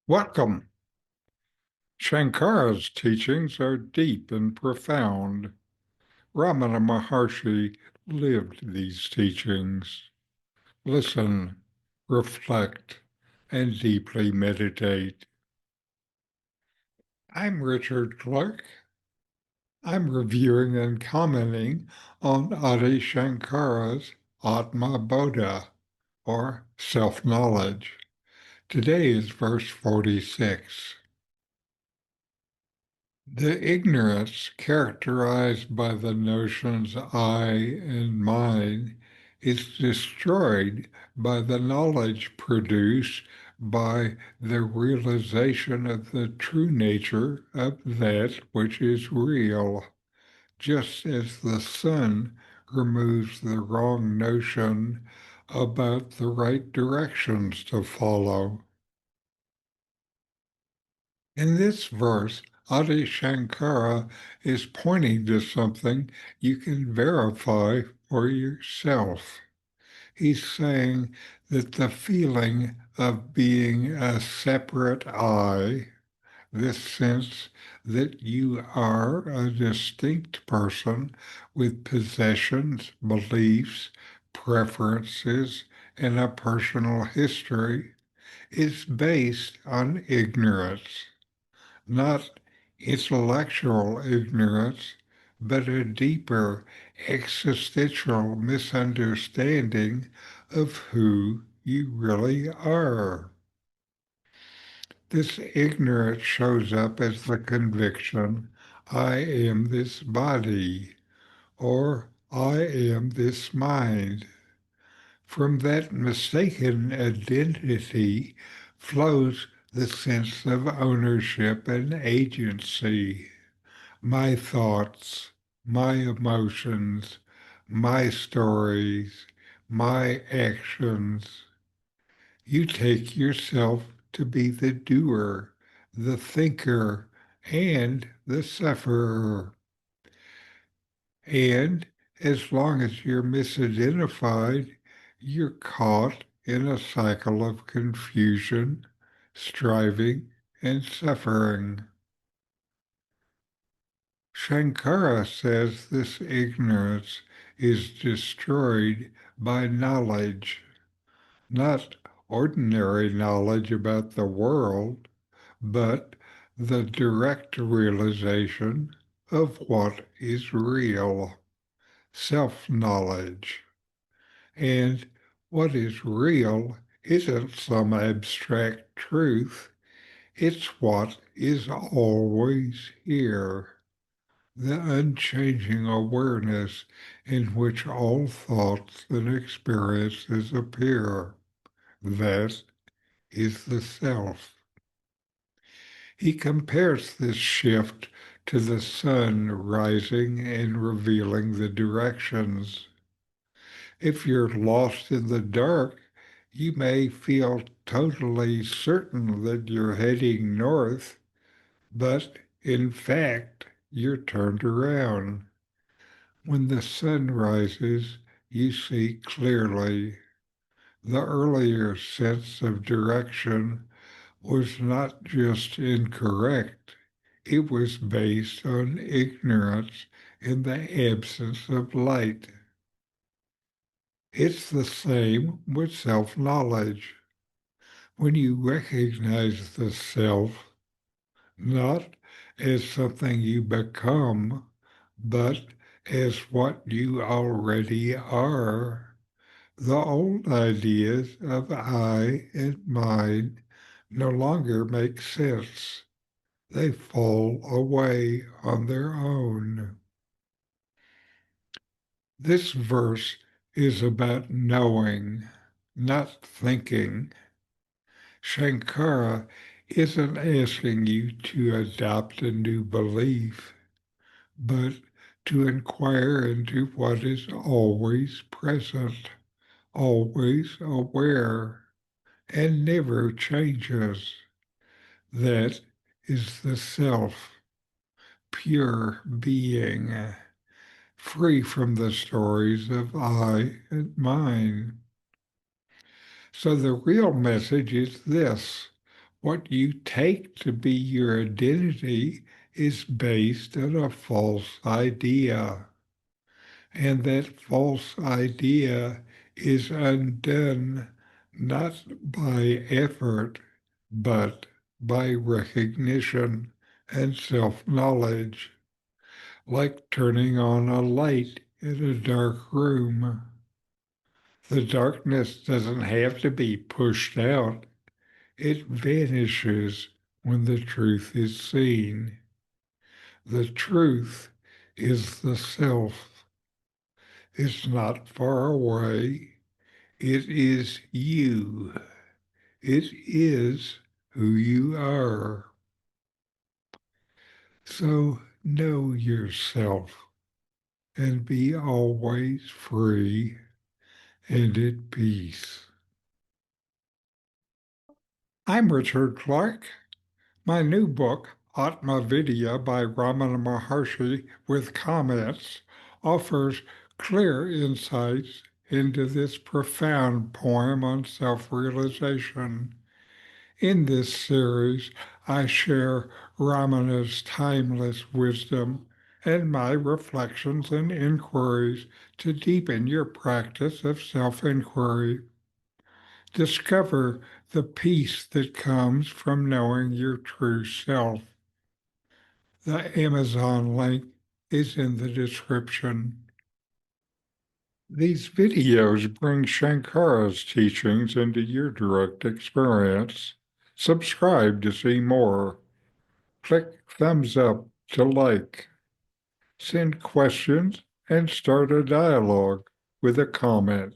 Welcome. Shankara's teachings are deep and profound. RamanaMaharshi lived these teachings. Listen, reflect, and deeply meditate. I'm Richard Clarke. I'm reviewing and commenting on Adi Shankara's Atma Bodha, or self-knowledge. Today is verse 46. The ignorance characterized by the notions I and mine is destroyed by the knowledge produced by the realization of the true nature of that which is real, just as the sun removes the wrong notion about the right directions to follow. In this verse, Adi Shankara is pointing to something you can verify for yourself. He's saying that the feeling of being a separate I, this sense that you are a distinct person with possessions, beliefs, preferences, and a personal history, is based on ignorance. Not intellectual ignorance, but a deeper existential misunderstanding of who you really are. This ignorance shows up as the conviction, I am this body, or I am this mind. From that mistaken identity flows the sense of ownership and agency. My thoughts, my emotions, my stories, my actions. You take yourself to be the doer, the thinker, and the sufferer. And as long as you're misidentified, you're caught in a cycle of confusion, striving, and suffering. Sankara says this ignorance is destroyed by knowledge, not ordinary knowledge about the world, but the direct realization of what is real, self-knowledge. And what is real isn't some abstract truth, it's what is always here. The unchanging awareness in which all thoughts and experiences appear. That is the self. He compares this shift to the sun rising and revealing the directions. If you're lost in the dark, you may feel totally certain that you're heading north, but in fact, you're turned around. When the sun rises, you see clearly. The earlier sense of direction was not just incorrect, it was based on ignorance in the absence of light. It's the same with self-knowledge. When you recognize the self, not as something you become, but as what you already are. The old ideas of I and mine no longer make sense. They fall away on their own. This verse is about knowing, not thinking. Shankara isn't asking you to adopt a new belief, but to inquire into what is always present, always aware, and never changes. That is the self, pure being, free from the stories of I and mine. So the real message is this. What you take to be your identity is based on a false idea. And that false idea is undone not by effort, but by recognition and self-knowledge, like turning on a light in a dark room. The darkness doesn't have to be pushed out. It vanishes when the truth is seen. The truth is the self. It's not far away. It is you. It is who you are. So know yourself and be always free and at peace. I'm Richard Clarke. My new book, Atma Bodha by RamanaMaharshi with comments, offers clear insights into this profound poem on self-realization. In this series, I share Ramana's timeless wisdom and my reflections and inquiries to deepen your practice of self-inquiry. Discover the peace that comes from knowing your true self. The Amazon link is in the description. These videos bring Sankara's teachings into your direct experience. Subscribe to see more. Click thumbs up to like. Send questions and start a dialogue with a comment.